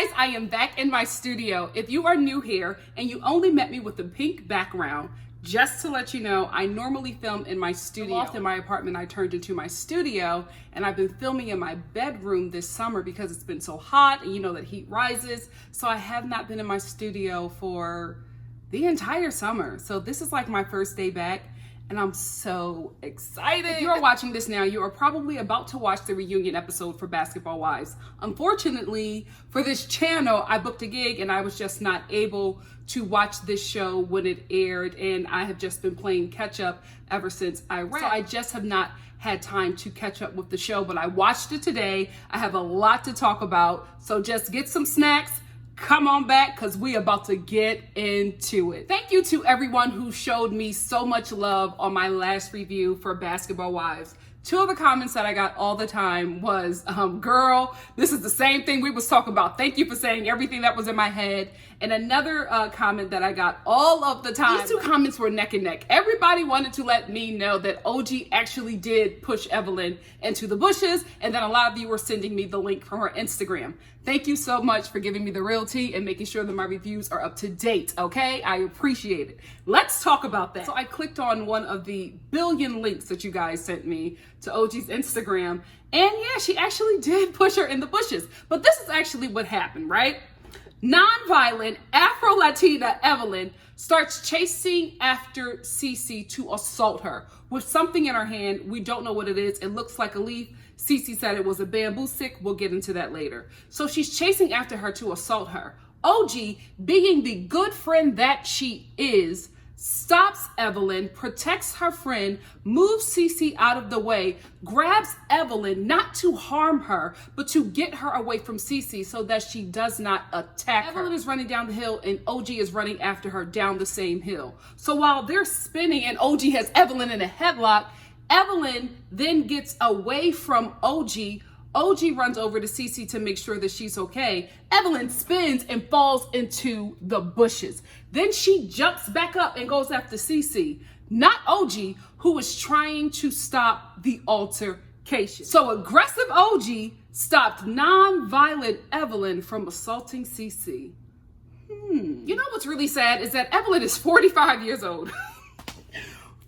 guys, I am back in my studio. If you are new here and you only met me with the pink background, just to let you know, I normally film in my studio. The loft in my apartment I turned into my studio, and I've been filming in my bedroom this summer because it's been so hot and you know that heat rises. So I have not been in my studio for the entire summer. So this is like my first day back. And I'm so excited. If you are watching this now, you are probably about to watch the reunion episode for Basketball Wives. Unfortunately, for this channel, I booked a gig and I was just not able to watch this show when it aired. And I have just been playing catch up ever since I read. So I just have not had time to catch up with the show, but I watched it today. I have a lot to talk about. So just get some snacks. Come on back because we about to get into it. Thank you to everyone who showed me so much love on my last review for Basketball Wives. Two of the comments that I got all the time was, girl, this is the same thing we was talking about. Thank you for saying everything that was in my head. And another comment that I got all of the time. These two comments were neck and neck. Everybody wanted to let me know that OG actually did push Evelyn into the bushes. And then a lot of you were sending me the link from her Instagram. Thank you so much for giving me the real tea and making sure that my reviews are up to date, okay? I appreciate it. Let's talk about that. So I clicked on one of the billion links that you guys sent me to OG's Instagram. And yeah, she actually did push her in the bushes. But this is actually what happened, right? Non-violent Afro-Latina Evelyn starts chasing after Cece to assault her with something in her hand. We don't know what it is. It looks like a leaf. Cece said it was a bamboo stick. We'll get into that later. So she's chasing after her to assault her. OG, being the good friend that she is, stops Evelyn, protects her friend, moves Cece out of the way, grabs Evelyn not to harm her, but to get her away from Cece so that she does not attack her. Evelyn is running down the hill and OG is running after her down the same hill. So while they're spinning and OG has Evelyn in a headlock, Evelyn then gets away from OG. OG runs over to Cece to make sure that she's okay. Evelyn spins and falls into the bushes. Then she jumps back up and goes after Cece, not OG, who was trying to stop the altercation. So aggressive OG stopped non-violent Evelyn from assaulting Cece. You know what's really sad is that Evelyn is 45 years old.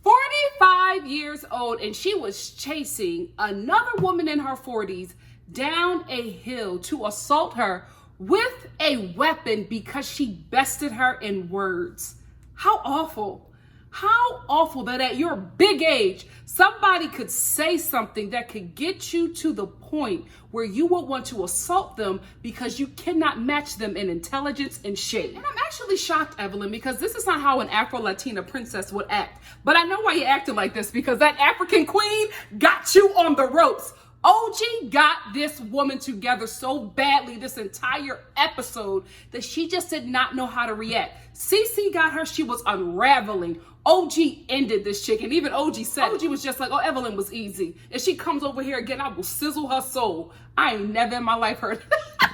45 years old, and she was chasing another woman in her 40s down a hill to assault her with a weapon because she bested her in words. How awful. How awful that at your big age, somebody could say something that could get you to the point where you would want to assault them because you cannot match them in intelligence and shape. And I'm actually shocked, Evelyn, because this is not how an Afro-Latina princess would act. But I know why you're acting like this, because that African queen got you on the ropes. OG got this woman together so badly this entire episode that she just did not know how to react. Cece got her, she was unraveling. OG ended this chick, and even OG said, OG was just like, oh, Evelyn was easy. If she comes over here again, I will sizzle her soul. I ain't never in my life heard I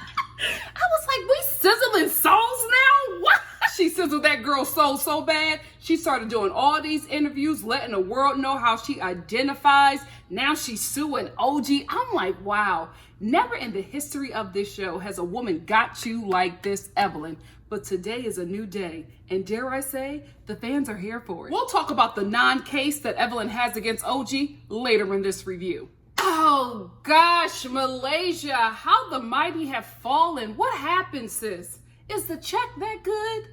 was like, we sizzling souls now? What? She sizzled that girl's soul so bad, she started doing all these interviews, letting the world know how she identifies. Now she's suing OG. I'm like, wow, never in the history of this show has a woman got you like this, Evelyn. But today is a new day, and dare I say, the fans are here for it. We'll talk about the non-case that Evelyn has against OG later in this review. Oh gosh, Malaysia, how the mighty have fallen. What happened, sis? Is the check that good?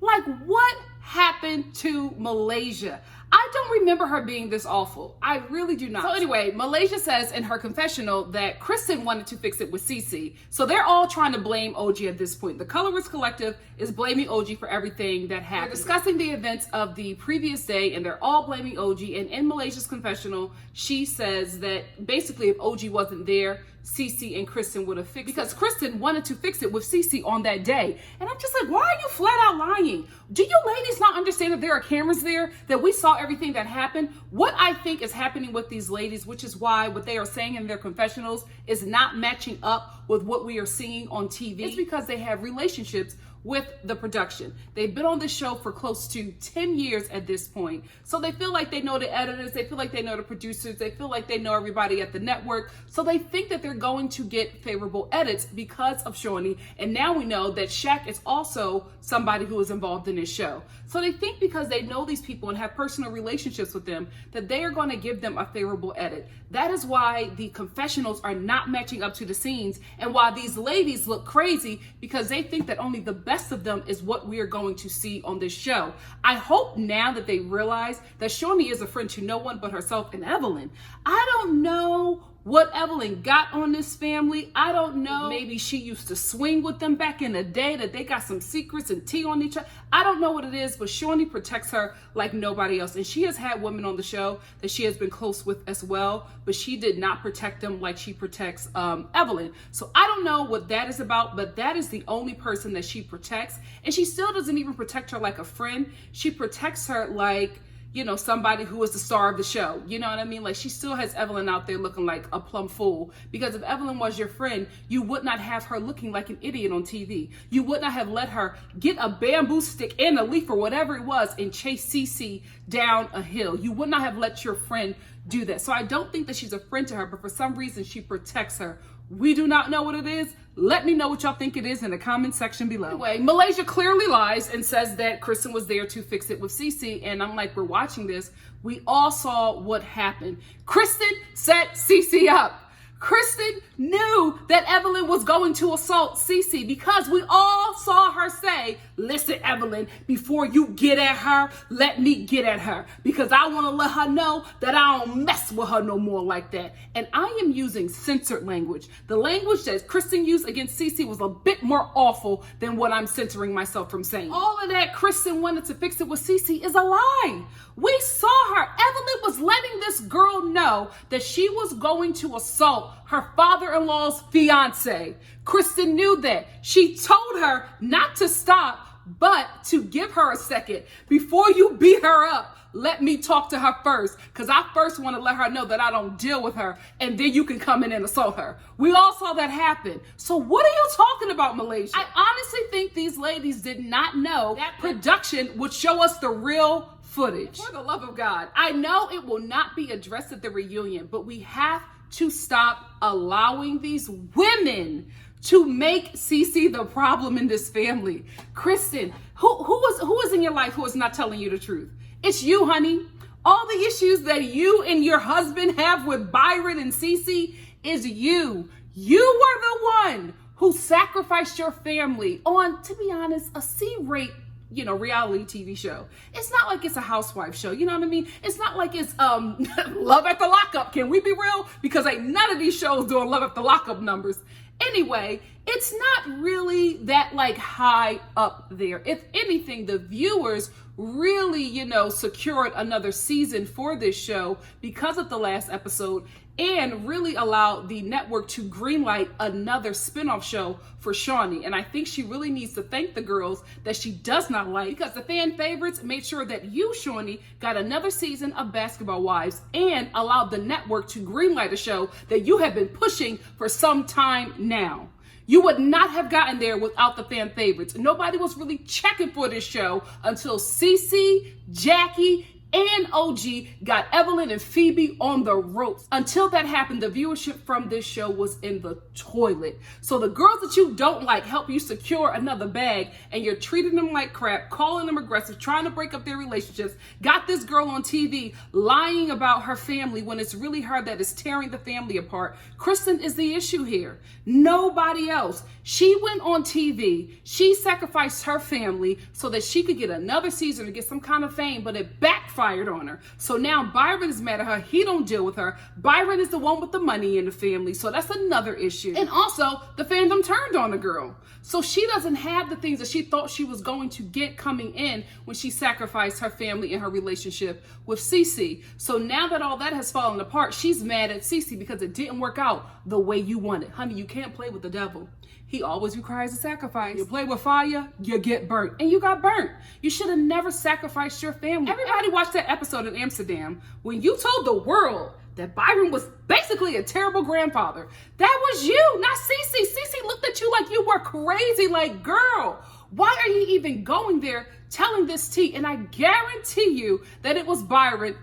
Like, what happened to Malaysia? I don't remember her being this awful. I really do not. So anyway, Malaysia says in her confessional that Kristen wanted to fix it with Cece. So they're all trying to blame OG at this point. The Colorist Collective is blaming OG for everything that happened. They're discussing the events of the previous day and they're all blaming OG. And in Malaysia's confessional, she says that basically if OG wasn't there, Cece and Kristen would have fixed it. Because Kristen wanted to fix it with Cece on that day. And I'm just like, why are you flat out lying? Do you ladies not understand that there are cameras there, that we saw everything that happened? What I think is happening with these ladies, which is why what they are saying in their confessionals is not matching up with what we are seeing on TV. It's because they have relationships with the production. They've been on this show for close to 10 years at this point. So they feel like they know the editors, they feel like they know the producers, they feel like they know everybody at the network. So they think that they're going to get favorable edits because of Shaunie. And now we know that Shaq is also somebody who is involved in this show. So they think because they know these people and have personal relationships with them, that they are going to give them a favorable edit. That is why the confessionals are not matching up to the scenes, and why these ladies look crazy, because they think that only the best of them is what we are going to see on this show. I hope now that they realize that Shaunie is a friend to no one but herself and Evelyn. I don't know what Evelyn got on this family. I don't know. Maybe she used to swing with them back in the day, that they got some secrets and tea on each other. I don't know what it is, but Shaunie protects her like nobody else. And she has had women on the show that she has been close with as well, but she did not protect them like she protects Evelyn. So I don't know what that is about, but that is the only person that she protects. And she still doesn't even protect her like a friend. She protects her like, you know, somebody who is the star of the show. You know what I mean? Like, she still has Evelyn out there looking like a plumb fool. Because if Evelyn was your friend, you would not have her looking like an idiot on TV. You would not have let her get a bamboo stick and a leaf or whatever it was and chase Cece down a hill. You would not have let your friend do that. So I don't think that she's a friend to her, but for some reason she protects her. We do not know what it is. Let me know what y'all think it is in the comment section below. Anyway, Malaysia clearly lies and says that Kristen was there to fix it with Cece. And I'm like, we're watching this. We all saw what happened. Kristen set Cece up. Kristen knew that Evelyn was going to assault Cece, because we all saw her say, listen, Evelyn, before you get at her, let me get at her, because I want to let her know that I don't mess with her no more like that. And I am using censored language. The language that Kristen used against Cece was a bit more awful than what I'm censoring myself from saying. All of that Kristen wanted to fix it with Cece is a lie. We saw her. Evelyn was letting this girl know that she was going to assault her father-in-law's fiance. Kristen knew that. She told her not to stop, but to give her a second. Before you beat her up, let me talk to her first, because I first want to let her know that I don't deal with her, and then you can come in and assault her. We all saw that happen. So what are you talking about, Malaysia? I honestly think these ladies did not know that production would show us the real footage. For the love of God, I know it will not be addressed at the reunion, but we have to stop allowing these women to make Cece the problem in this family. Kristen, who is in your life who is not telling you the truth? It's you, honey. All the issues that you and your husband have with Byron and Cece is you. You were the one who sacrificed your family on, to be honest, a C-rate, you know, reality TV show. It's not like it's a housewife show. You know what I mean? It's not like it's Love at the Lockup. Can we be real? Because ain't none of these shows doing Love at the Lockup numbers. Anyway, it's not really that like high up there. If anything, the viewers really, you know, secured another season for this show because of the last episode, and really allowed the network to greenlight another spinoff show for Shaunie. And I think she really needs to thank the girls that she does not like, because the fan favorites made sure that you, Shaunie, got another season of Basketball Wives and allowed the network to greenlight a show that you have been pushing for some time now. You would not have gotten there without the fan favorites. Nobody was really checking for this show until Cece, Jackie, and OG got Evelyn and Phoebe on the ropes. Until that happened, the viewership from this show was in the toilet. So the girls that you don't like help you secure another bag, and you're treating them like crap, calling them aggressive, trying to break up their relationships, got this girl on TV lying about her family when it's really her that is tearing the family apart. Kristen is the issue here. Nobody else. She went on TV. She sacrificed her family so that she could get another season to get some kind of fame, but it backfired on her. So now Byron is mad at her. He don't deal with her. Byron is the one with the money in the family, so that's another issue. And also, the fandom turned on the girl. So she doesn't have the things that she thought she was going to get coming in when she sacrificed her family and her relationship with Cece. So now that all that has fallen apart, she's mad at Cece because it didn't work out the way you wanted. Honey, you can't play with the devil. He always requires a sacrifice. You play with fire, you get burnt. And you got burnt. You should have never sacrificed your family. Everybody watched that episode in Amsterdam when you told the world that Byron was basically a terrible grandfather. That was you, not Cece. Cece looked at you like you were crazy. Like, girl, why are you even going there telling this tea? And I guarantee you that it was Byron,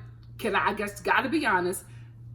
I guess, gotta be honest,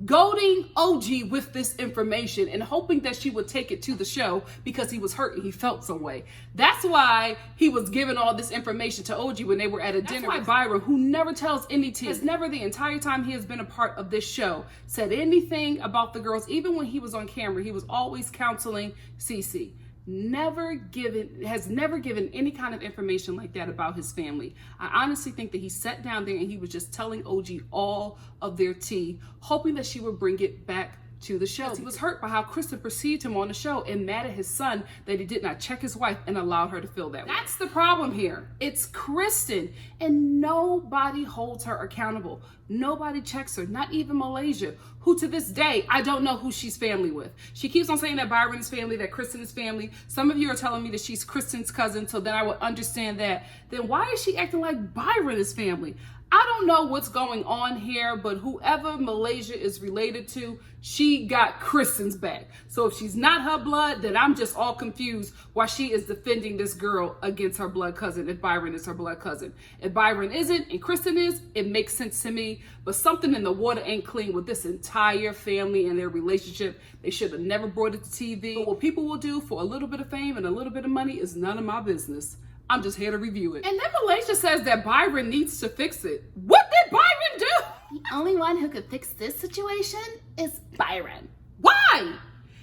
goading OG with this information and hoping that she would take it to the show because he was hurt and he felt some way. That's why he was giving all this information to OG when they were at a dinner. That's why Byron, who never tells any tea, has never the entire time he has been a part of this show said anything about the girls. Even when he was on camera, he was always counseling Cece. Has never given any kind of information like that about his family. I honestly think that he sat down there and he was just telling OG all of their tea, hoping that she would bring it back to the show. He was hurt by how Kristen perceived him on the show and mad at his son that he did not check his wife and allowed her to feel that way. That's the problem here. It's Kristen, and nobody holds her accountable. Nobody checks her, not even Malaysia, who to this day, I don't know who she's family with. She keeps on saying that Byron is family, that Kristen is family. Some of you are telling me that she's Kristen's cousin, so then I would understand that. Then why is she acting like Byron is family? I don't know what's going on here, but whoever Malaysia is related to, she got Kristen's back. So if she's not her blood, then I'm just all confused why she is defending this girl against her blood cousin if Byron is her blood cousin. If Byron isn't and Kristen is, it makes sense to me. But something in the water ain't clean with this entire family and their relationship. They should have never brought it to TV. But what people will do for a little bit of fame and a little bit of money is none of my business. I'm just here to review it. And then Malaysia says that Byron needs to fix it. What did Byron do? The only one who could fix this situation is Byron. Why?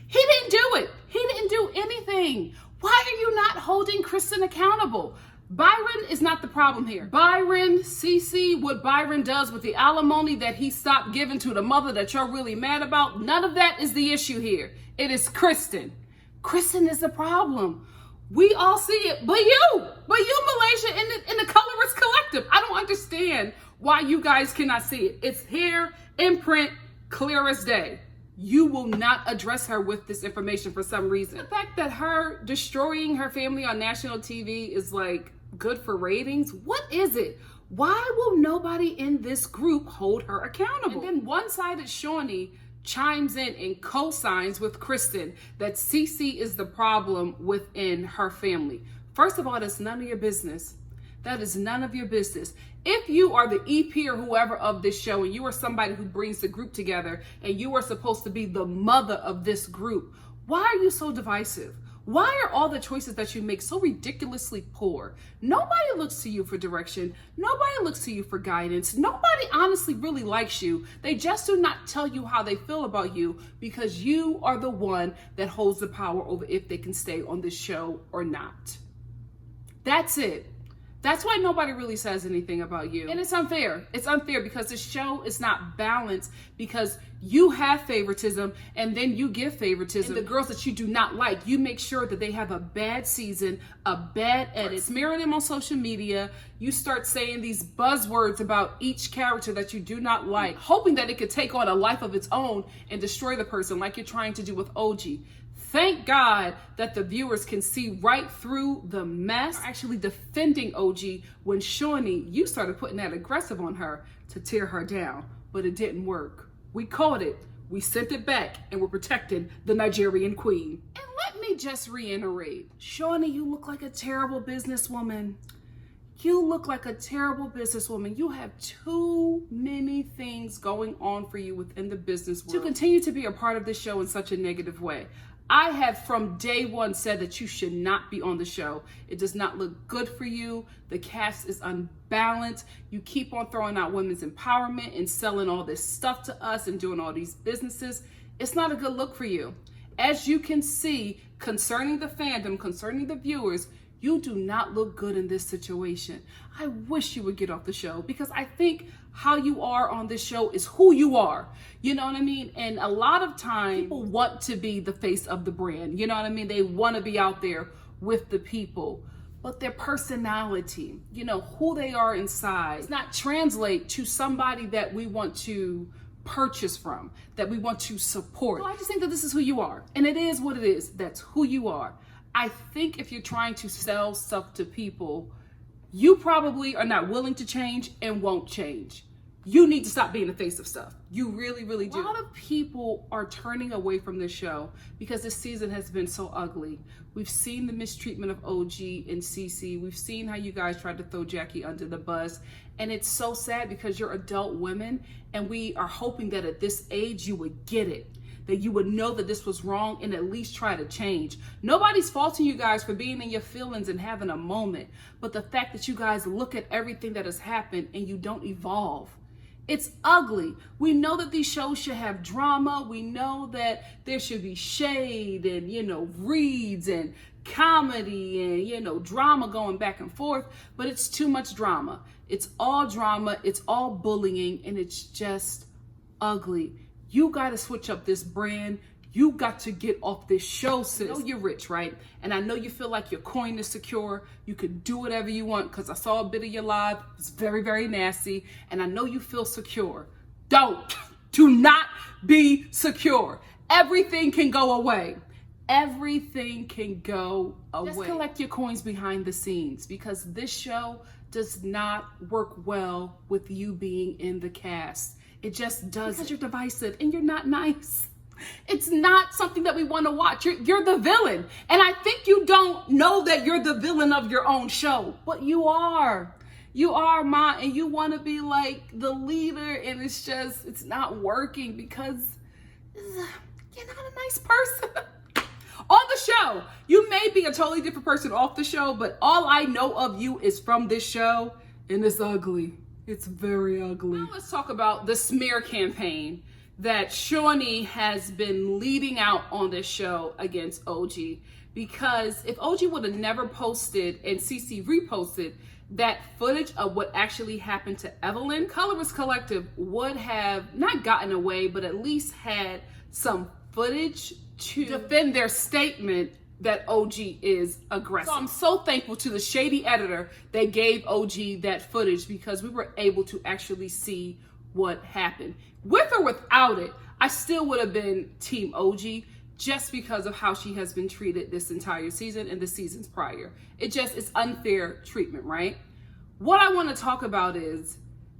He didn't do it. He didn't do anything. Why are you not holding Kristen accountable? Byron is not the problem here. Byron, Cece, what Byron does with the alimony that he stopped giving to the mother that you're really mad about, none of that is the issue here. It is Kristen. Kristen is the problem. We all see it, but you, Malaysia, in the colorist collective. I don't understand why you guys cannot see it. It's here in print, clear as day. You will not address her with this information for some reason. The fact that her destroying her family on national TV is like good for ratings. What is it? Why will nobody in this group hold her accountable? And then one-sided Shaunie chimes in and co-signs with Kristen that Cece is the problem within her family. First of all, that's none of your business. That is none of your business. If you are the EP or whoever of this show and you are somebody who brings the group together and you are supposed to be the mother of this group, why are you so divisive? Why are all the choices that you make so ridiculously poor? Nobody looks to you for direction. Nobody looks to you for guidance. Nobody honestly really likes you. They just do not tell you how they feel about you because you are the one that holds the power over if they can stay on this show or not. That's it. That's why nobody really says anything about you. And it's unfair. It's unfair because the show is not balanced because you have favoritism and then you give favoritism. And the girls that you do not like, you make sure that they have a bad season, a bad edit. Smearing them on social media. You start saying these buzzwords about each character that you do not like, hoping that it could take on a life of its own and destroy the person like you're trying to do with OG. Thank God that the viewers can see right through the mess. You're actually defending OG when Shaunie, you started putting that aggressive on her to tear her down, but it didn't work. We caught it, we sent it back, and we're protecting the Nigerian queen. And let me just reiterate, Shaunie, you look like a terrible businesswoman. You look like a terrible businesswoman. You have too many things going on for you within the business world to continue to be a part of this show in such a negative way. I have from day one said that you should not be on the show. It does not look good for you. The cast is unbalanced. You keep on throwing out women's empowerment and selling all this stuff to us and doing all these businesses. It's not a good look for you. As you can see, concerning the fandom, concerning the viewers, you do not look good in this situation. I wish you would get off the show because I think how you are on this show is who you are. You know what I mean? And a lot of times people want to be the face of the brand. You know what I mean? They want to be out there with the people. But their personality, you know, who they are inside, does not translate to somebody that we want to purchase from, that we want to support. So I just think that this is who you are. And it is what it is. That's who you are. I think if you're trying to sell stuff to people, you probably are not willing to change and won't change. you need to stop being the face of stuff. You really, really do. A lot of people are turning away from this show because this season has been so ugly. We've seen the mistreatment of OG and CC. We've seen how you guys tried to throw Jackie under the bus. And it's so sad because you're adult women, and we are hoping that at this age you would get it, that you would know that this was wrong and at least try to change. Nobody's faulting you guys for being in your feelings and having a moment, but the fact that you guys look at everything that has happened and you don't evolve. It's ugly. We know that these shows should have drama. We know that there should be shade and, reads and comedy and, drama going back and forth, but it's too much drama. It's all drama. It's all bullying, and it's just ugly. You got to switch up this brand. You got to get off this show, sis. I know you're rich, right? And I know you feel like your coin is secure. You can do whatever you want, because I saw a bit of your live. It's very, very nasty. And I know you feel secure. Do not be secure. Everything can go away. Everything can go away. Just collect your coins behind the scenes, because this show does not work well with you being in the cast. It just doesn't. Because you're divisive and you're not nice. It's not something that we want to watch. You're the villain. And I think you don't know that you're the villain of your own show. But you are. You are, Ma. And you want to be like the leader. And it's not working because you're not a nice person. On the show, you may be a totally different person off the show, but all I know of you is from this show. And it's ugly. It's very ugly. Now let's talk about the smear campaign that Shaunie has been leading out on this show against OG. Because if OG would have never posted and CC reposted that footage of what actually happened to Evelyn, Colorist Collective would have not gotten away, but at least had some footage to defend their statement that OG is aggressive. So I'm so thankful to the shady editor that gave OG that footage, because we were able to actually see what happened. With or without it, I still would have been Team OG, just because of how she has been treated this entire season and the seasons prior. It's unfair treatment, right? What I want to talk about is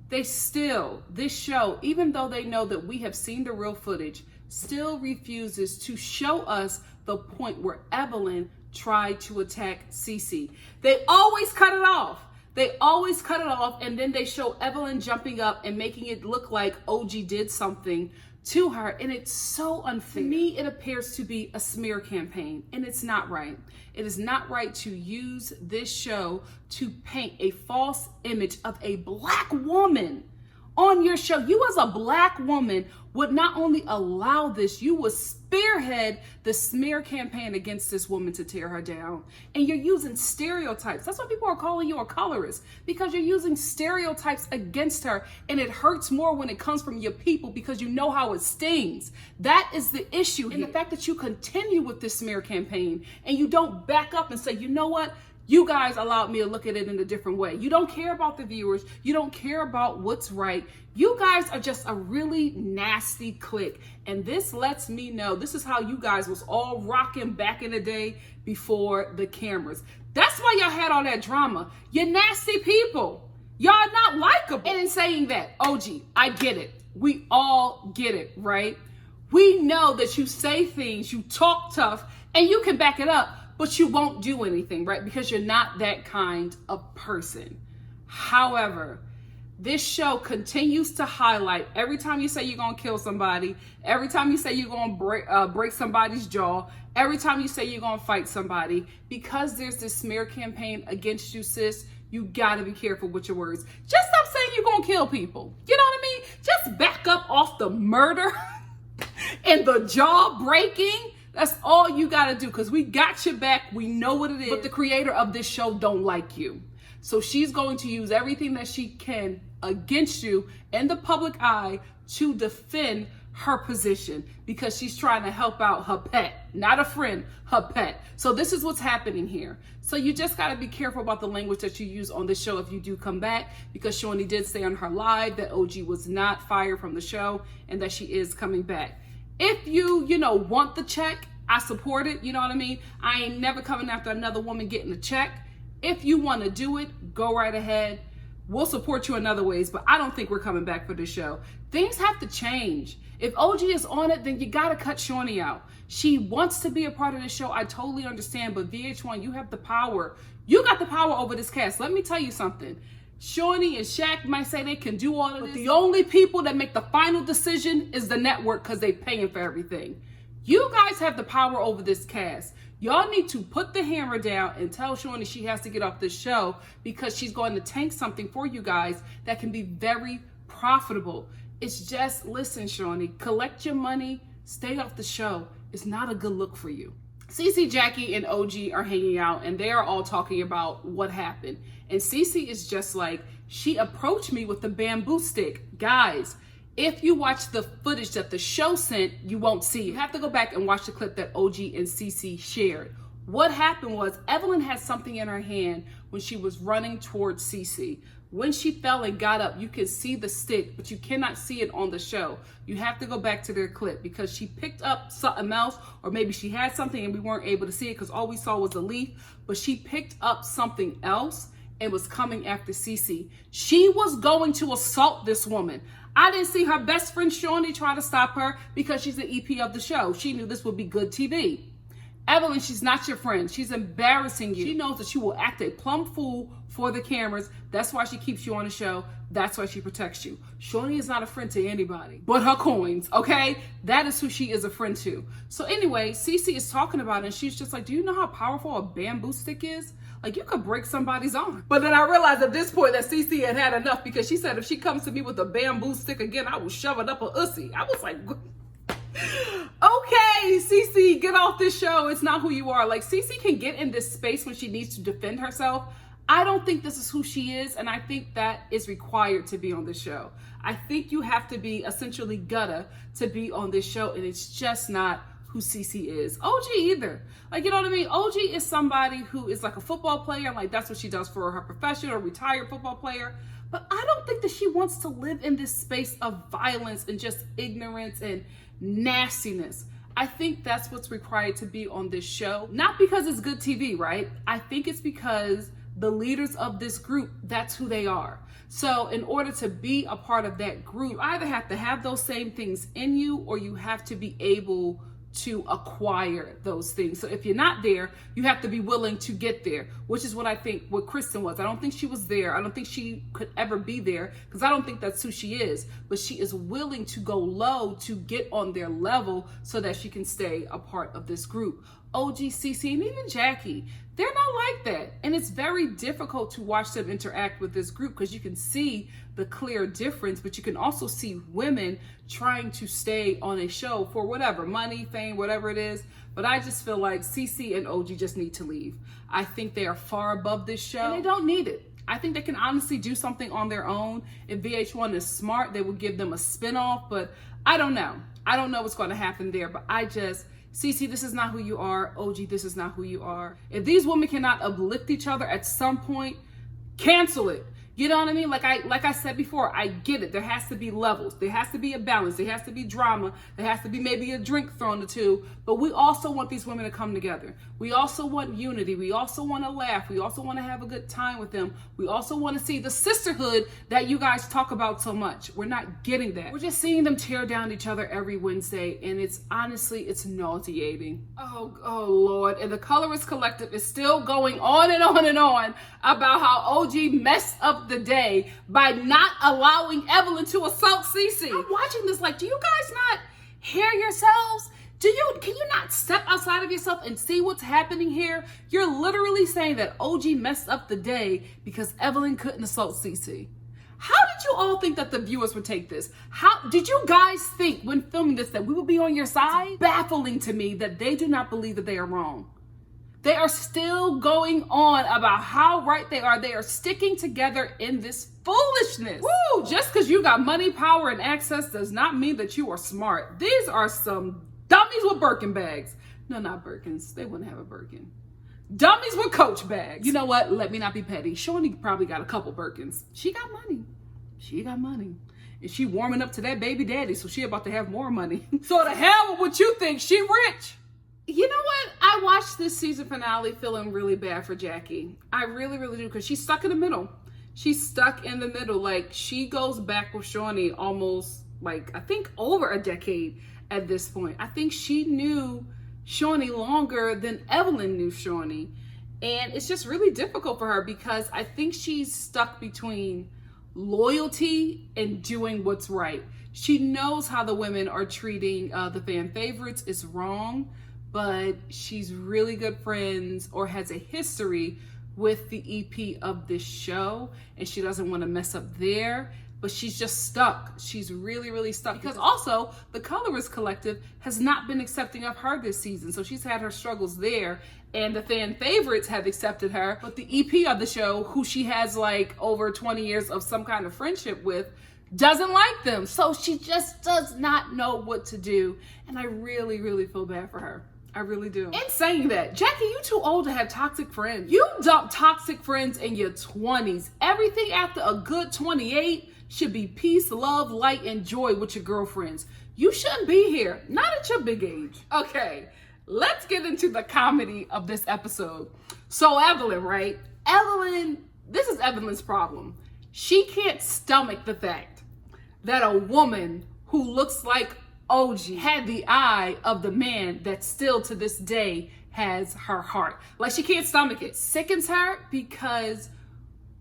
this show, even though they know that we have seen the real footage, still refuses to show us the point where Evelyn tried to attack CC. They always cut it off. And then they show Evelyn jumping up and making it look like OG did something to her. And it's so unfair. To me, it appears to be a smear campaign, and it's not right. It is not right to use this show to paint a false image of a Black woman on your show. You as a Black woman would not only allow this, you would spearhead the smear campaign against this woman to tear her down. And you're using stereotypes. That's why people are calling you a colorist, because you're using stereotypes against her, and it hurts more when it comes from your people, because you know how it stings. That is the issue here. And the fact that you continue with this smear campaign and you don't back up and say, you know what? You guys allowed me to look at it in a different way. You don't care about the viewers. You don't care about what's right. You guys are just a really nasty clique. And this lets me know this is how you guys was all rocking back in the day before the cameras. That's why y'all had all that drama. You're nasty people. Y'all not likable. And in saying that, OG, I get it. We all get it, right? We know that you say things, you talk tough, and you can back it up, but you won't do anything, right? Because you're not that kind of person. However, this show continues to highlight, every time you say you're going to kill somebody, every time you say you're going to break somebody's jaw, every time you say you're going to fight somebody, because there's this smear campaign against you, sis, you got to be careful with your words. Just stop saying you're going to kill people. You know what I mean? Just back up off the murder and the jaw breaking. That's all you got to do, because we got your back. We know what it is. But the creator of this show don't like you. So she's going to use everything that she can against you in the public eye to defend her position, because she's trying to help out her pet, not a friend, her pet. So this is what's happening here. So you just got to be careful about the language that you use on this show if you do come back, because Shaunie did say on her live that OG was not fired from the show and that she is coming back. If you want the check, I support it. You know what I mean? I ain't never coming after another woman getting a check. If you want to do it, go right ahead. we'll support you in other ways, but I don't think we're coming back for this show. Things have to change. If OG is on it, then you gotta cut Shaunie out. She wants to be a part of this show. I totally understand, but VH1, you have the power. You got the power over this cast. Let me tell you something. Shaunie and Shaq might say they can do all of this. The only people that make the final decision is the network because they paying for everything. You guys have the power over this cast. Y'all need to put the hammer down and tell Shaunie she has to get off this show because she's going to tank something for you guys that can be very profitable. It's just, listen, Shaunie, collect your money, stay off the show. It's not a good look for you. Cece, Jackie, and OG are hanging out and they are all talking about what happened. And Cece is just like, she approached me with the bamboo stick. Guys, if you watch the footage that the show sent, you won't see it. You have to go back and watch the clip that OG and Cece shared. What happened was Evelyn had something in her hand when she was running towards Cece. When she fell and got up, you can see the stick, but you cannot see it on the show. You have to go back to their clip because she picked up something else, or maybe she had something and we weren't able to see it because all we saw was a leaf, but she picked up something else and was coming after Cece. She was going to assault this woman. I didn't see her best friend Shaunie try to stop her because she's the EP of the show. She knew this would be good TV. Evelyn, she's not your friend. She's embarrassing you. She knows that she will act a plumb fool for the cameras. That's why she keeps you on the show. That's why she protects you. Shaunie is not a friend to anybody but her coins, okay? That is who she is a friend to. So anyway, Cece is talking about it and she's just like, do you know how powerful a bamboo stick is? Like, you could break somebody's arm. But then I realized at this point that Cece had had enough because she said if she comes to me with a bamboo stick again, I will shove it up her ussy. I was like, okay, Cece, get off this show. It's not who you are. Like, Cece can get in this space when she needs to defend herself. I don't think this is who she is, and I think that is required to be on this show. I think you have to be essentially gutta to be on this show, and it's just not who Cece is. OG either. Like, you know what I mean? OG is somebody who is like a football player, like that's what she does for her profession, or retired football player. But I don't think that she wants to live in this space of violence and just ignorance and nastiness. I think that's what's required to be on this show. Not because it's good TV, right? I think it's because the leaders of this group, that's who they are. So in order to be a part of that group, you either have to have those same things in you or you have to be able to acquire those things. So if you're not there, you have to be willing to get there, which is what I think what Kristen was. I don't think she was there. I don't think she could ever be there because I don't think that's who she is. But she is willing to go low to get on their level so that she can stay a part of this group. OG, Cece, and even Jackie, they're not like that. And it's very difficult to watch them interact with this group because you can see the clear difference, but you can also see women trying to stay on a show for whatever, money, fame, whatever it is. But I just feel like Cece and OG just need to leave. I think they are far above this show and they don't need it. I think they can honestly do something on their own. If VH1 is smart, they will give them a spinoff, but I don't know. I don't know what's going to happen there, but Cece, this is not who you are. OG, this is not who you are. If these women cannot uplift each other at some point, cancel it. You know what I mean? Like I said before, I get it. There has to be levels. There has to be a balance. There has to be drama. There has to be maybe a drink thrown or two. But we also want these women to come together. We also want unity. We also want to laugh. We also want to have a good time with them. We also want to see the sisterhood that you guys talk about so much. We're not getting that. We're just seeing them tear down each other every Wednesday. And it's nauseating. Oh Lord. And the Colorist Collective is still going on and on and on about how OG messed up the day by not allowing Evelyn to assault Cece. I'm watching this like, do you guys not hear yourselves? Can you not step outside of yourself and see what's happening here? You're literally saying that OG messed up the day because Evelyn couldn't assault Cece. How did you all think that the viewers would take this? How did you guys think when filming this that we would be on your side? It's baffling to me that they do not believe that they are wrong. They are still going on about how right they are. They are sticking together in this foolishness. Woo! Just because you got money, power, and access does not mean that you are smart. These are some dummies with Birkin bags. No, not Birkins. They wouldn't have a Birkin. Dummies with Coach bags. You know what? Let me not be petty. Shaunie probably got a couple Birkins. She got money. She got money. And she warming up to that baby daddy, so she about to have more money. So the hell with what you think. She rich. You know what? I watched this season finale feeling really bad for Jackie. I really, really do, because she's stuck in the middle. She's stuck in the middle. Like, she goes back with Shaunie almost, like, I think over a decade at this point. I think she knew Shaunie longer than Evelyn knew Shaunie. And it's just really difficult for her because I think she's stuck between loyalty and doing what's right. She knows how the women are treating the fan favorites is wrong, but she's really good friends or has a history with the EP of this show, and she doesn't want to mess up there, but she's just stuck. She's really, really stuck because also the Colorist Collective has not been accepting of her this season. So she's had her struggles there, and the fan favorites have accepted her, but the EP of the show, who she has like over 20 years of some kind of friendship with, doesn't like them. So she just does not know what to do, and I really, really feel bad for her. I really do. In saying that, Jackie, you too old to have toxic friends. You dump toxic friends in your 20s. Everything after a good 28 should be peace, love, light, and joy with your girlfriends. You shouldn't be here, not at your big age. Okay, let's get into the comedy of this episode. So Evelyn, right? Evelyn, this is Evelyn's problem. She can't stomach the fact that a woman who looks like OG had the eye of the man that still to this day has her heart. Like, she can't stomach it. Sickens her because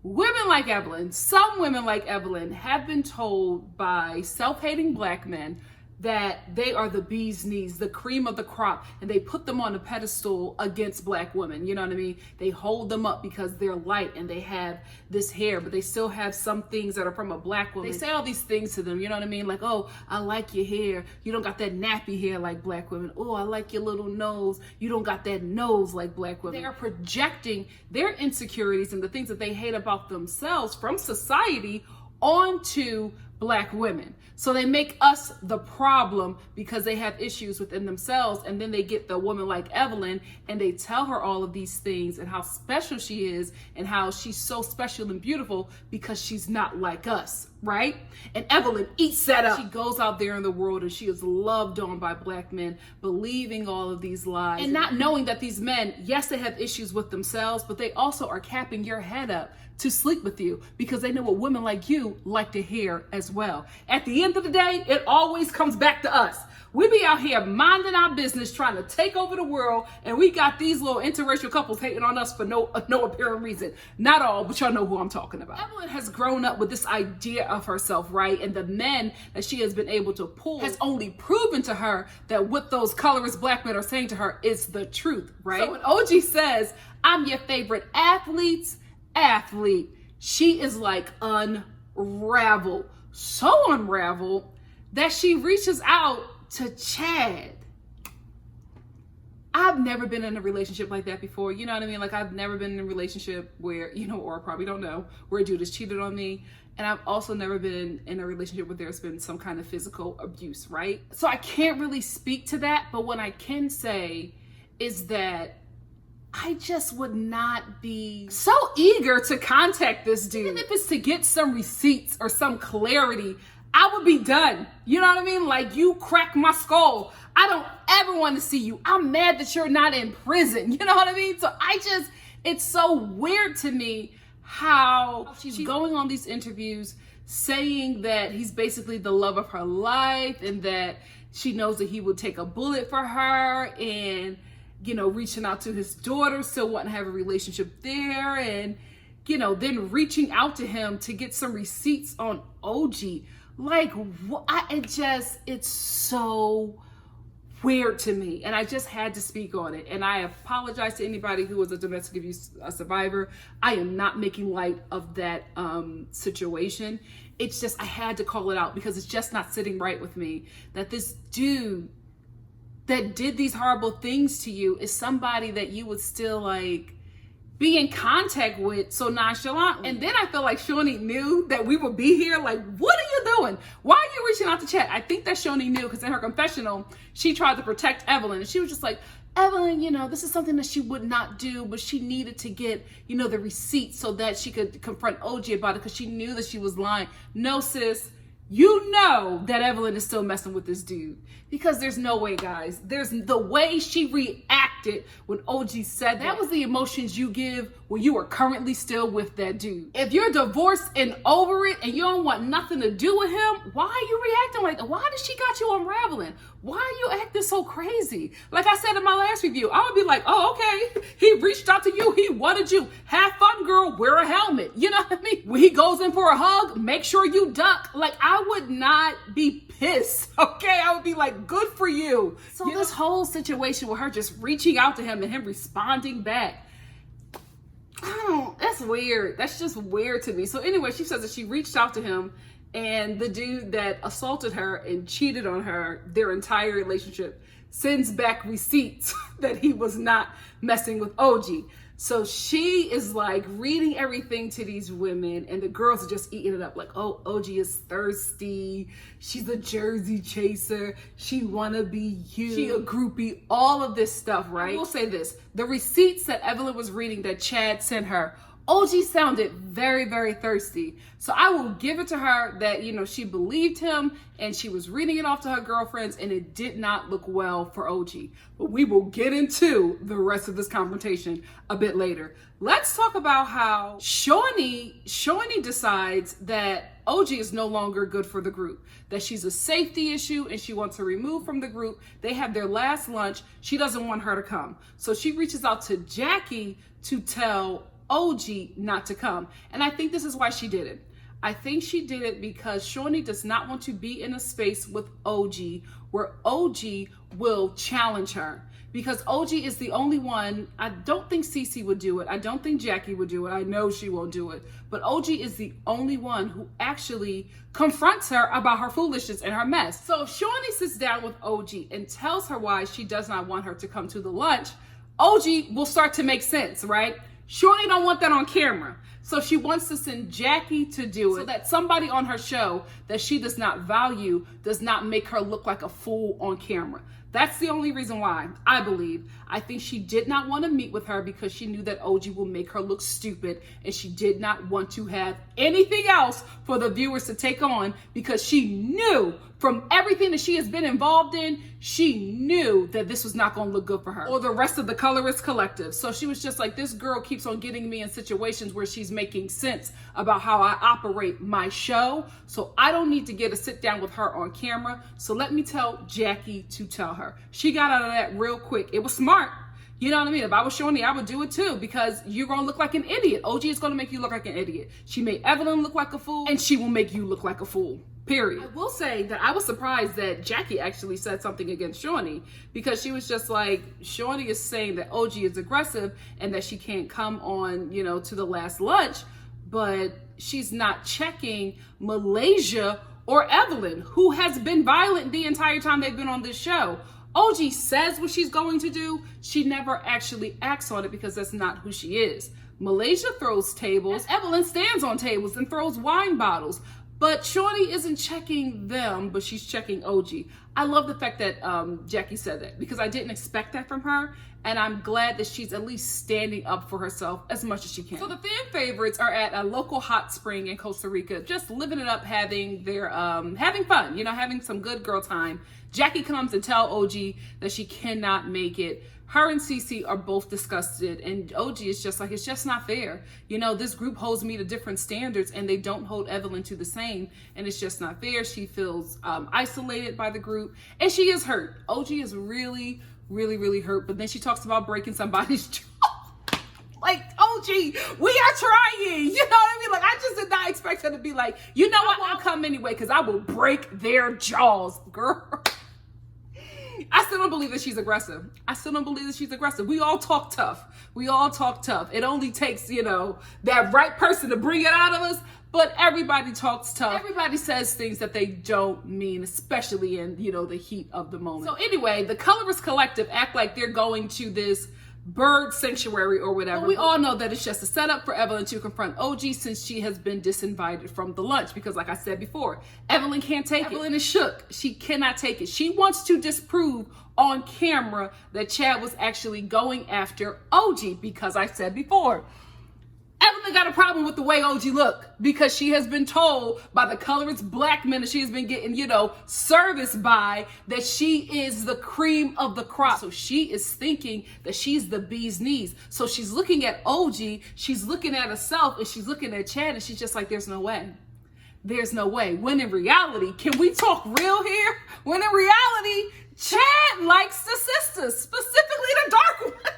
women like Evelyn, some women like Evelyn, have been told by self-hating black men that they are the bee's knees, the cream of the crop, and they put them on a pedestal against black women. You know what I mean? They hold them up because they're light and they have this hair, but they still have some things that are from a black woman. They say all these things to them, you know what I mean? Like, oh, I like your hair. You don't got that nappy hair like black women. Oh, I like your little nose. You don't got that nose like black women. They are projecting their insecurities and the things that they hate about themselves from society onto black women. So they make us the problem because they have issues within themselves, and then they get the woman like Evelyn and they tell her all of these things and how special she is and how she's so special and beautiful because she's not like us, right? And Evelyn eats that up. She goes out there in the world and she is loved on by black men, believing all of these lies and not knowing that these men, yes, they have issues with themselves, but they also are capping your head up to sleep with you because they know what women like you like to hear as well. At the end of the day, it always comes back to us. We be out here minding our business, trying to take over the world, and we got these little interracial couples hating on us for no apparent reason. Not all, but y'all know who I'm talking about. Evelyn has grown up with this idea of herself, right? And the men that she has been able to pull has only proven to her that what those colorist black men are saying to her is the truth, right? So when OG says, I'm your favorite athlete, she is like unraveled. So unraveled that she reaches out to Chad. I've never been in a relationship like that before. You know what I mean? Like, I've never been in a relationship where, you know, or I probably don't know, where a dude has cheated on me. And I've also never been in a relationship where there's been some kind of physical abuse, right? So I can't really speak to that. But what I can say is that I just would not be so eager to contact this dude. Even if it's to get some receipts or some clarity, I would be done. You know what I mean? Like, you crack my skull. I don't ever want to see you. I'm mad that you're not in prison. You know what I mean? So it's so weird to me how she's going on these interviews saying that he's basically the love of her life and that she knows that he would take a bullet for her, and, you know, reaching out to his daughter, still wanting to have a relationship there, and, you know, then reaching out to him to get some receipts on OG. Like, it's so weird to me, and I just had to speak on it. And I apologize to anybody who was a domestic abuse survivor. I am not making light of that situation. It's just, I had to call it out because it's just not sitting right with me that this dude that did these horrible things to you is somebody that you would still like be in contact with so nonchalantly. And then I feel like Shaunie knew that we would be here. Like, what are you doing? Why are you reaching out to Chad? I think that Shaunie knew because in her confessional, she tried to protect Evelyn. And she was just like, Evelyn, you know, this is something that she would not do, but she needed to get, you know, the receipt so that she could confront OG about it because she knew that she was lying. No, sis. You know that Evelyn is still messing with this dude because there's no way, guys. There's the way she reacted reacted when OG said that. That was the emotions you give when you are currently still with that dude. If you're divorced and over it and you don't want nothing to do with him, why are you reacting like that? Why does she got you unraveling? Why are you acting so crazy? Like I said in my last review, I would be like, oh, okay. He reached out to you. He wanted you. Have fun, girl. Wear a helmet. You know what I mean? When he goes in for a hug, make sure you duck. Like, I would not be pissed, okay? I would be like, good for you. So this whole situation with her just reaching out to him and him responding back, oh, that's weird. That's just weird to me. So anyway, she says that she reached out to him, and the dude that assaulted her and cheated on her their entire relationship sends back receipts that he was not messing with OG. So she is like reading everything to these women, and the girls are just eating it up like, oh, OG is thirsty. She's a Jersey chaser. She wanna be you. She a groupie, all of this stuff, right? I will say this, the receipts that Evelyn was reading that Chad sent her, OG sounded very, very thirsty. So I will give it to her that, you know, she believed him and she was reading it off to her girlfriends, and it did not look well for OG. But we will get into the rest of this confrontation a bit later. Let's talk about how Shaunie decides that OG is no longer good for the group, that she's a safety issue and she wants her removed from the group. They have their last lunch. She doesn't want her to come. So she reaches out to Jackie to tell OG not to come. And I think this is why she did it. I think she did it because Shaunie does not want to be in a space with OG where OG will challenge her. Because OG is the only one, I don't think Cece would do it. I don't think Jackie would do it. I know she won't do it. But OG is the only one who actually confronts her about her foolishness and her mess. So if Shaunie sits down with OG and tells her why she does not want her to come to the lunch, OG will start to make sense, right? Shaunie don't want that on camera. So she wants to send Jackie to do it so that somebody on her show that she does not value does not make her look like a fool on camera. That's the only reason why, I believe. I think she did not want to meet with her because she knew that OG will make her look stupid, and she did not want to have anything else for the viewers to take on, because she knew from everything that she has been involved in, she knew that this was not going to look good for her or the rest of the Colorist collective. So she was just like, this girl keeps on getting me in situations where she's making sense about how I operate my show. So I don't need to get a sit down with her on camera. So let me tell Jackie to tell her. She got out of that real quick. It was smart. You know what I mean? If I was Shaunie, I would do it too, because you're going to look like an idiot. OG is going to make you look like an idiot. She made Evelyn look like a fool, and she will make you look like a fool. Period. I will say that I was surprised that Jackie actually said something against Shaunie, because she was just like, Shaunie is saying that OG is aggressive and that she can't come on, you know, to the last lunch, but she's not checking Malaysia or Evelyn, who has been violent the entire time they've been on this show. OG says what she's going to do. She never actually acts on it because that's not who she is. Malaysia throws tables. Evelyn stands on tables and throws wine bottles. But Shaunie isn't checking them, but she's checking OG. I love the fact that Jackie said that, because I didn't expect that from her. And I'm glad that she's at least standing up for herself as much as she can. So the fan favorites are at a local hot spring in Costa Rica, just living it up, having their having fun, you know, having some good girl time. Jackie comes and tell OG that she cannot make it. Her and Cece are both disgusted, and OG is just like, it's just not fair. You know, this group holds me to different standards and they don't hold Evelyn to the same, and it's just not fair. She feels isolated by the group, and she is hurt. OG is really, really, really hurt, but then she talks about breaking somebody's jaw. Like, OG, we are trying. You know what I mean? Like, I just did not expect her to be like, you know what, I'll come anyway because I will break their jaws, girl. I still don't believe that she's aggressive. I still don't believe that she's aggressive. We all talk tough. We all talk tough. It only takes, you know, that right person to bring it out of us. But everybody talks tough. Everybody says things that they don't mean, especially in, you know, the heat of the moment. So anyway, the Colorist collective act like they're going to this bird sanctuary or whatever. But we all know that it's just a setup for Evelyn to confront OG, since she has been disinvited from the lunch, because like I said before, Evelyn can't take it. Evelyn is shook. She cannot take it. She wants to disprove on camera that Chad was actually going after OG, because I said before, Evelyn got a problem with the way OG look because she has been told by the colorist black men that she has been getting, serviced by, that she is the cream of the crop. So she is thinking that she's the bee's knees. So she's looking at OG, she's looking at herself, and she's looking at Chad, and she's just like, there's no way. There's no way. When in reality, can we talk real here? When in reality, Chad likes the sisters, specifically the dark ones.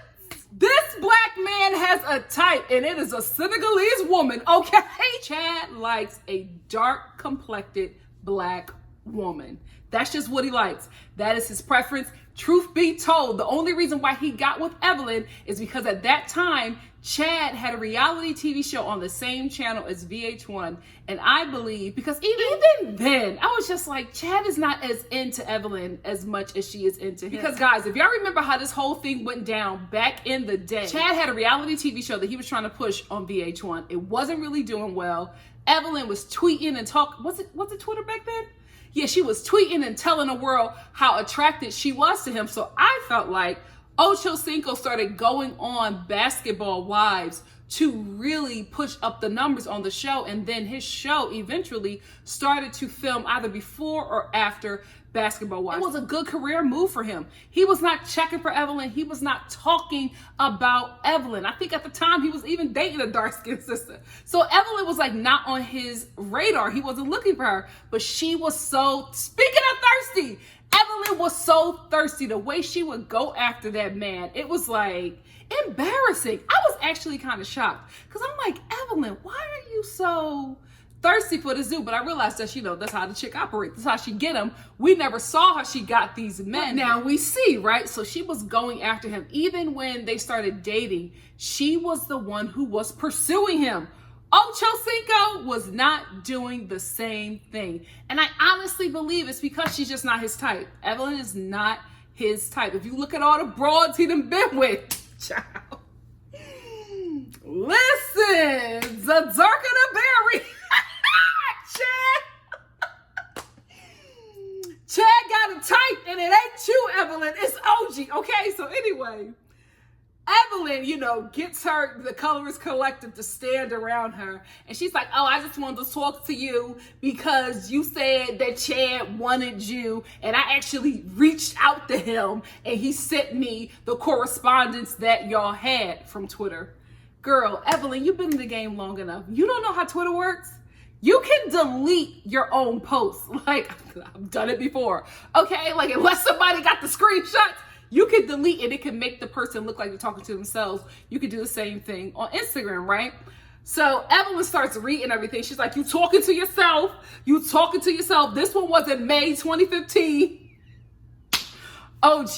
This black man has a type, and it is a Senegalese woman, okay? Chad likes a dark complected black woman. That's just what he likes. That is his preference. Truth be told, the only reason why he got with Evelyn is because at that time, Chad had a reality TV show on the same channel as VH1. And I believe, because even then, I was just like, Chad is not as into Evelyn as much as she is into him. Because guys, if y'all remember how this whole thing went down back in the day, Chad had a reality TV show that he was trying to push on VH1. It wasn't really doing well. Evelyn was tweeting and talking. Was it Twitter back then? Yeah, she was tweeting and telling the world how attracted she was to him. So I felt like Ocho Cinco started going on Basketball Wives to really push up the numbers on the show. And then his show eventually started to film either before or after Basketball Wives. It was a good career move for him. He was not checking for Evelyn. He was not talking about Evelyn. I think at the time he was even dating a dark-skinned sister. So Evelyn was like not on his radar. He wasn't looking for her. But she was so, speaking of thirsty, Evelyn was so thirsty. The way she would go after that man, it was like embarrassing. I was actually kind of shocked because I'm like, Evelyn, why are you so thirsty for the zoo? But I realized that, that's how the chick operates. That's how she get them. We never saw how she got these men. Now we see, right? So she was going after him. Even when they started dating, she was the one who was pursuing him. Ocho Cinco was not doing the same thing. And I honestly believe it's because she's just not his type. Evelyn is not his type. If you look at all the broads he done been with, child. Listen, the darker the berry. Chad got a type, and it ain't you, Evelyn. It's OG, okay? So anyway, Evelyn, gets the colorist collective to stand around her. And she's like, oh, I just wanted to talk to you because you said that Chad wanted you. And I actually reached out to him, and he sent me the correspondence that y'all had from Twitter. Girl, Evelyn, you've been in the game long enough. You don't know how Twitter works? You can delete your own posts. Like, I've done it before. Okay? Like, unless somebody got the screenshots, you can delete it. It can make the person look like they're talking to themselves. You can do the same thing on Instagram, right? So Evelyn starts reading everything. She's like, you talking to yourself. You talking to yourself. This one was in May 2015. OG.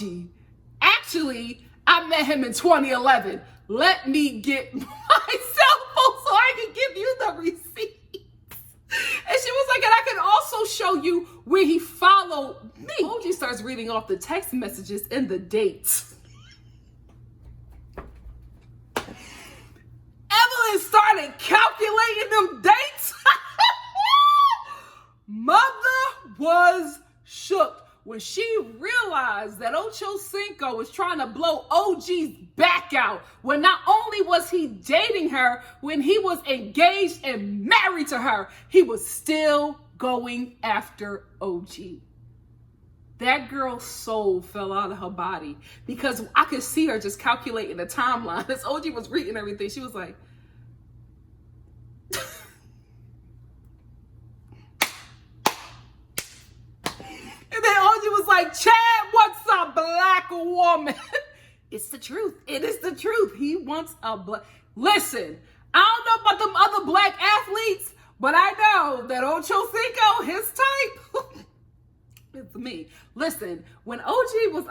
Actually, I met him in 2011. Let me get my cell phone so I can give you the receipt. And she was like, and I can also show you where he followed me. OG starts reading off the text messages and the dates. Evelyn started calculating them dates. Mother was shook when she realized that Ocho Cinco was trying to blow OG's back out. When not only was he dating her, when he was engaged and married to her, he was still going after OG. That girl's soul fell out of her body because I could see her just calculating the timeline. As OG was reading everything, she was like, and then OG was like, Chad wants a black woman. It's the truth. It is the truth. He wants a black. Listen, I don't know about them other black athletes, but I know that Ocho Cinco, his type, it's me. Listen, when OG was,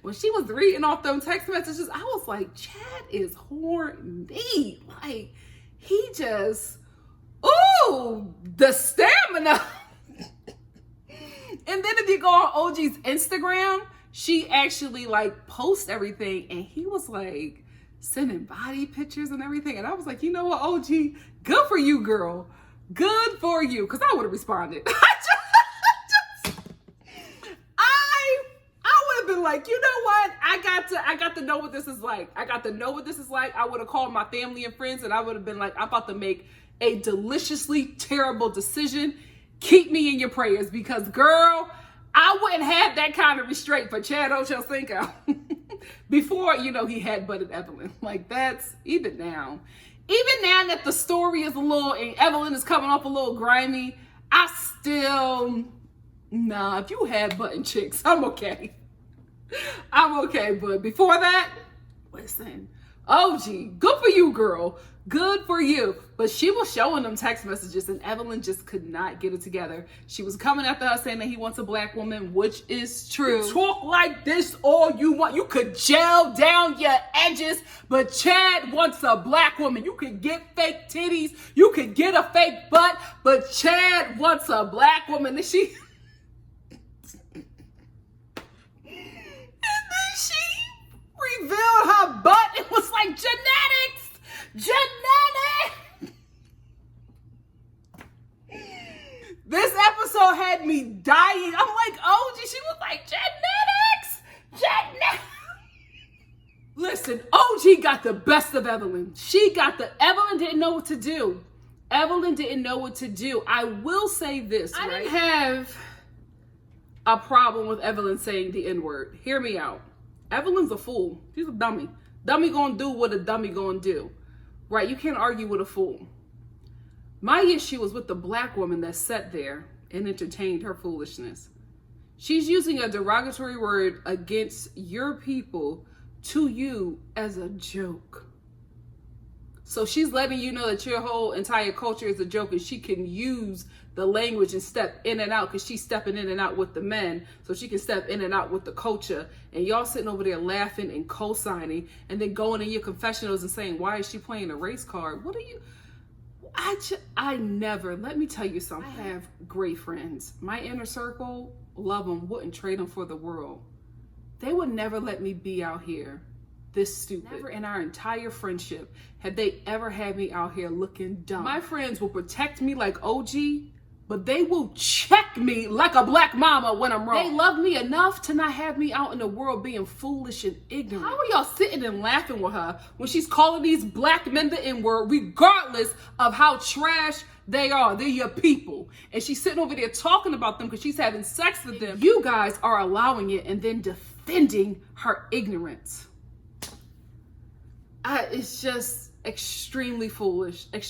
when she was reading off them text messages, I was like, Chad is horny. Like, he just, ooh, the stamina. And then if you go on OG's Instagram, she actually posts everything, and he was like sending body pictures and everything. And I was like, you know what, OG, good for you, girl. Good for you. Because I would have responded. I would have been been like, you know what? I got to know what this is like. I got to know what this is like. I would have called my family and friends and I would have been like, I'm about to make a deliciously terrible decision. Keep me in your prayers because, girl, I wouldn't have that kind of restraint for Chad Ochocinco before, he had butted Evelyn. Like, that's even now that the story is a little, and Evelyn is coming off a little grimy, if you had button chicks, I'm okay. But before that, listen, OG, good for you, girl. Good for you. But she was showing them text messages and Evelyn just could not get it together. She was coming after her saying that he wants a black woman, which is true. You talk like this all you want. You could gel down your edges, but Chad wants a black woman. You could get fake titties. You could get a fake butt, but Chad wants a black woman. And she revealed her butt. It was like genetics. This episode had me dying. I'm like, OG, she was like, genetics. Listen, OG got the best of Evelyn. Evelyn didn't know what to do. I will say this, right? I didn't have a problem with Evelyn saying the N-word. Hear me out. Evelyn's a fool. She's a dummy. Dummy gonna do what a dummy gonna do. Right? You can't argue with a fool. My issue was with the black woman that sat there and entertained her foolishness. She's using a derogatory word against your people to you as a joke. So she's letting you know that your whole entire culture is a joke and she can use the language and step in and out because she's stepping in and out with the men so she can step in and out with the culture. And y'all sitting over there laughing and co-signing and then going in your confessionals and saying, why is she playing a race card? What are you? Let me tell you something. I have great friends. My inner circle, love them, wouldn't trade them for the world. They would never let me be out here this stupid. Never in our entire friendship had they ever had me out here looking dumb. My friends will protect me like OG, but they will check me like a black mama when I'm wrong. They love me enough to not have me out in the world being foolish and ignorant. How are y'all sitting and laughing with her when she's calling these black men the N-word regardless of how trash they are? They're your people. And she's sitting over there talking about them because she's having sex with them. You guys are allowing it and then defending her ignorance. It's just extremely foolish. And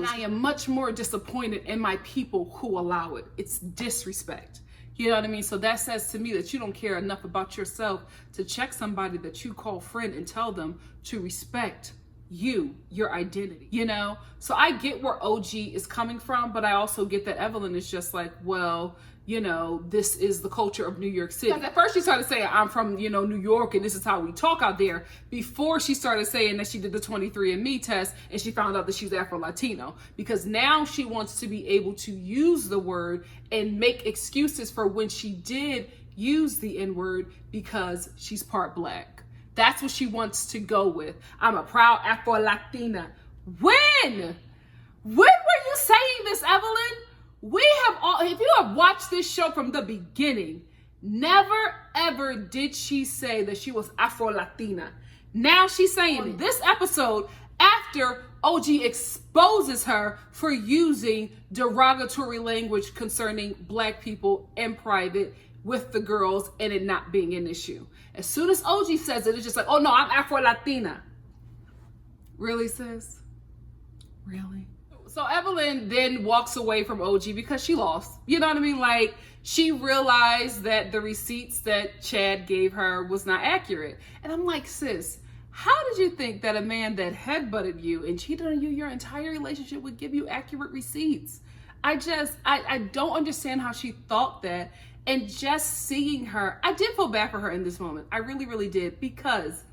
I am much more disappointed in my people who allow it. It's disrespect. You know what I mean? So that says to me that you don't care enough about yourself to check somebody that you call friend and tell them to respect you, your identity, So I get where OG is coming from, but I also get that Evelyn is just like, well, this is the culture of New York City. Because at first she started saying, I'm from, New York and this is how we talk out there, before she started saying that she did the 23andMe test and she found out that she's Afro-Latino. Because now she wants to be able to use the word and make excuses for when she did use the N-word because she's part black. That's what she wants to go with. I'm a proud Afro-Latina. When were you saying this, Evelyn? If you have watched this show from the beginning, never ever did she say that she was Afro-Latina. Now she's saying it. This episode, after OG exposes her for using derogatory language concerning black people in private with the girls and it not being an issue. As soon as OG says it, it's just like, oh no, I'm Afro-Latina. Really, sis? Really? So Evelyn then walks away from OG because she lost. You know what I mean? Like, she realized that the receipts that Chad gave her was not accurate. And I'm like, sis, how did you think that a man that headbutted you and cheated on you your entire relationship would give you accurate receipts? I don't understand how she thought that. And just seeing her, I did feel bad for her in this moment. I really, really did, because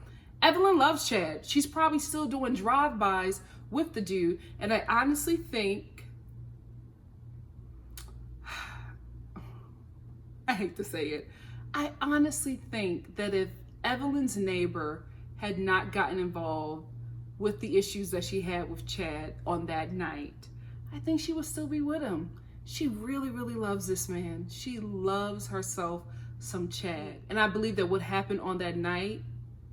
Evelyn loves Chad. She's probably still doing drive-bys with the dude. And I honestly think, I hate to say it, I honestly think that if Evelyn's neighbor had not gotten involved with the issues that she had with Chad on that night, I think she would still be with him. She really, really loves this man. She loves herself some Chad. And I believe that what happened on that night,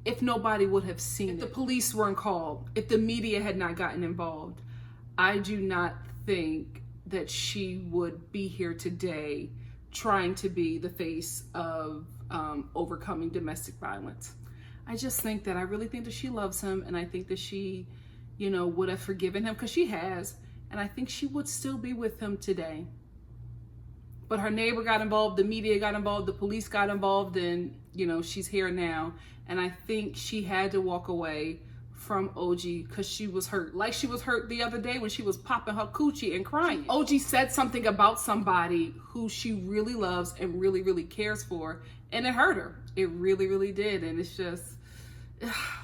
if nobody would have seen it, if the police weren't called, if the media had not gotten involved, I do not think that she would be here today trying to be the face of overcoming domestic violence. I just think that I really think that she loves him, and I think that she, you know, would have forgiven him, because she has, and I think she would still be with him today. But her neighbor got involved, the media got involved, the police got involved, and, you know, she's here now. And I think she had to walk away from OG because she was hurt. Like she was hurt the other day when she was popping her coochie and crying. OG said something about somebody who she really loves and really, really cares for, and it hurt her. It really, really did. And it's just,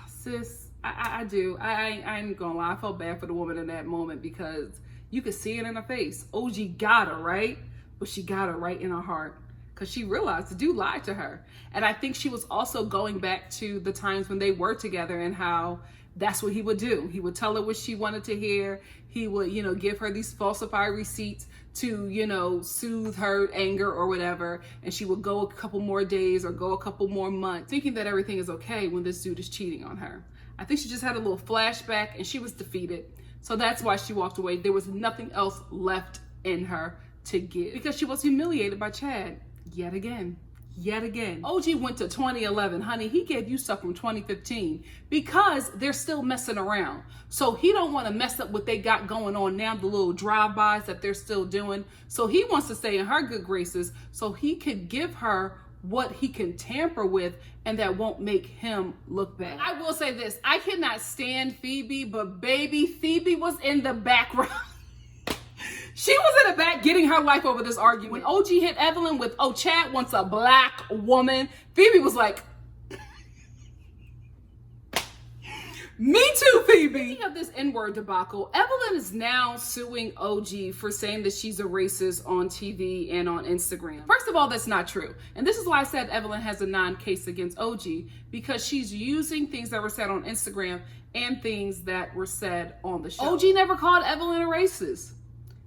sis, I ain't gonna lie. I felt bad for the woman in that moment because you could see it in her face. OG got her, right? But she got her right in her heart, because she realized the dude lied to her. And I think she was also going back to the times when they were together and how that's what he would do. He would tell her what she wanted to hear. He would, you know, give her these falsified receipts to, you know, soothe her anger or whatever. And she would go a couple more days or go a couple more months thinking that everything is okay when this dude is cheating on her. I think she just had a little flashback and she was defeated. So that's why she walked away. There was nothing else left in her to give, because she was humiliated by Chad yet again. OG went to 2011. Honey, he gave you stuff from 2015 because they're still messing around. So he don't want to mess up what they got going on now, the little drive-bys that they're still doing. So he wants to stay in her good graces so he could give her what he can tamper with and that won't make him look bad. I will say this, I cannot stand Phoebe, but baby, Phoebe was in the background. She was in the back getting her life over this argument. When OG hit Evelyn with, oh, Chad wants a black woman, Phoebe was like, me too, Phoebe. Speaking of this N-word debacle, Evelyn is now suing OG for saying that she's a racist on TV and on Instagram. First of all, that's not true. And this is why I said Evelyn has a non-case against OG, because she's using things that were said on Instagram and things that were said on the show. OG never called Evelyn a racist.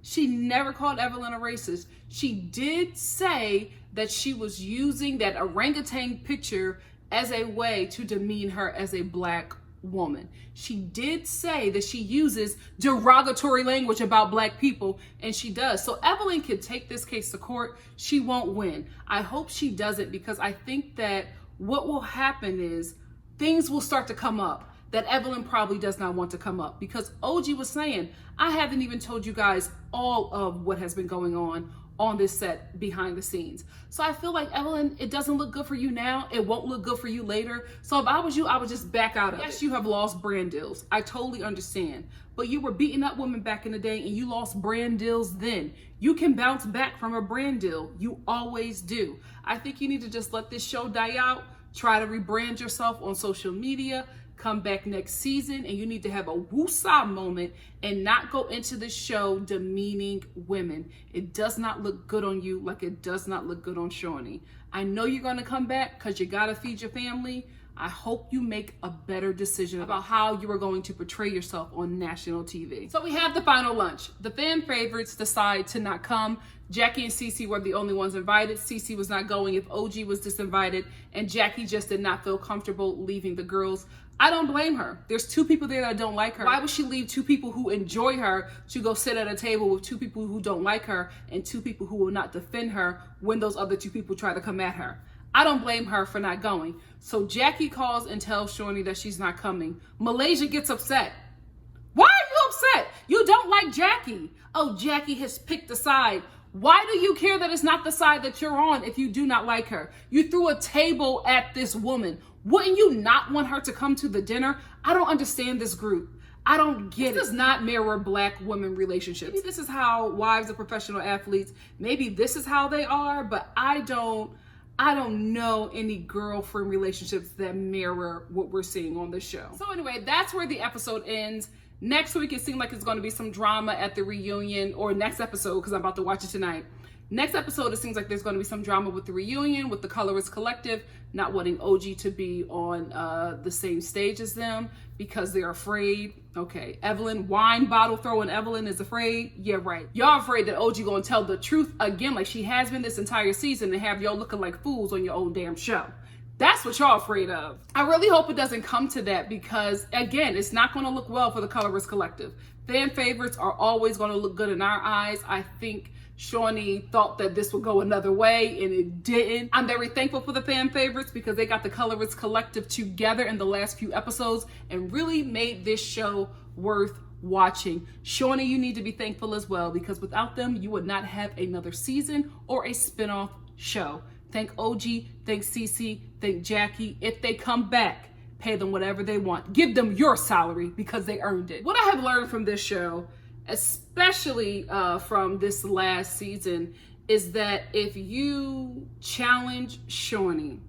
She never called Evelyn a racist. She did say that she was using that orangutan picture as a way to demean her as a black woman. She did say that she uses derogatory language about black people, and she does. So Evelyn can take this case to court. She won't win. I hope she doesn't, because I think that what will happen is things will start to come up that Evelyn probably does not want to come up, because OG was saying, I haven't even told you guys all of what has been going on this set behind the scenes. So I feel like, Evelyn, it doesn't look good for you now. It won't look good for you later. So if I was you, I would just back out of it. Yes, you have lost brand deals. I totally understand. But you were beating up women back in the day and you lost brand deals then. You can bounce back from a brand deal. You always do. I think you need to just let this show die out. Try to rebrand yourself on social media. Come back next season, and you need to have a woosah moment and not go into the show demeaning women. It does not look good on you like it does not look good on Shaunie. I know you're going to come back because you got to feed your family. I hope you make a better decision about how you are going to portray yourself on national TV. So we have the final lunch. The fan favorites decide to not come. Jackie and Cece were the only ones invited. Cece was not going if OG was disinvited, and Jackie just did not feel comfortable leaving the girls. I don't blame her. There's two people there that don't like her. Why would she leave two people who enjoy her to go sit at a table with two people who don't like her and two people who will not defend her when those other two people try to come at her? I don't blame her for not going. So Jackie calls and tells Shaunie that she's not coming. Malaysia gets upset. Why are you upset? You don't like Jackie. Oh, Jackie has picked a side. Why do you care that it's not the side that you're on if you do not like her? You threw a table at this woman. Wouldn't you not want her to come to the dinner? I don't understand this group. I don't get it. This does not mirror black women relationships. Maybe this is how wives of professional athletes, maybe this is how they are, but I don't know any girlfriend relationships that mirror what we're seeing on this show. So anyway, that's where the episode ends. Next week, it seems like it's going to be some drama at the reunion, or next episode, because I'm about to watch it tonight. Next episode, it seems like there's going to be some drama with the reunion, with the Colorist Collective not wanting OG to be on the same stage as them because they're afraid. Okay, Evelyn, wine bottle throwing Evelyn is afraid. Yeah, right. Y'all afraid that OG gonna tell the truth again like she has been this entire season and have y'all looking like fools on your own damn show. That's what y'all afraid of. I really hope it doesn't come to that because, again, it's not going to look well for the Colorist Collective. Fan favorites are always going to look good in our eyes. I think Shaunie thought that this would go another way and it didn't. I'm very thankful for the fan favorites because they got the Colorist Collective together in the last few episodes and really made this show worth watching. Shaunie, you need to be thankful as well because without them, you would not have another season or a spin-off show. Thank OG, thank Cece, thank Jackie. If they come back, pay them whatever they want. Give them your salary because they earned it. What I have learned from this show, especially from this last season, is that if you challenge Shaunie,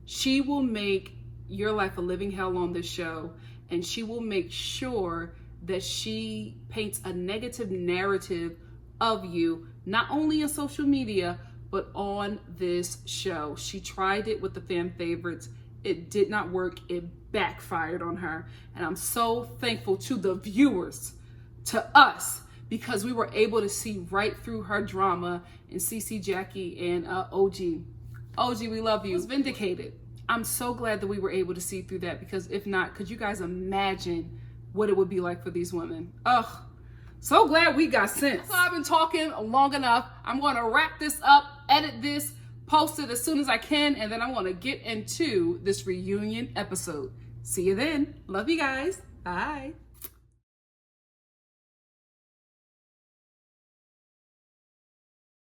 she will make your life a living hell on this show, and she will make sure that she paints a negative narrative of you, not only on social media, but on this show. She tried it with the fan favorites. It did not work. It backfired on her. And I'm so thankful to the viewers, to us, because we were able to see right through her drama in CC, Jackie, and OG. OG, we love you. It was vindicated. I'm so glad that we were able to see through that because if not, could you guys imagine what it would be like for these women? Ugh. So glad we got sense. So I've been talking long enough. I'm going to wrap this up, edit this, post it as soon as I can, and then I'm going to get into this reunion episode. See you then. Love you guys. Bye.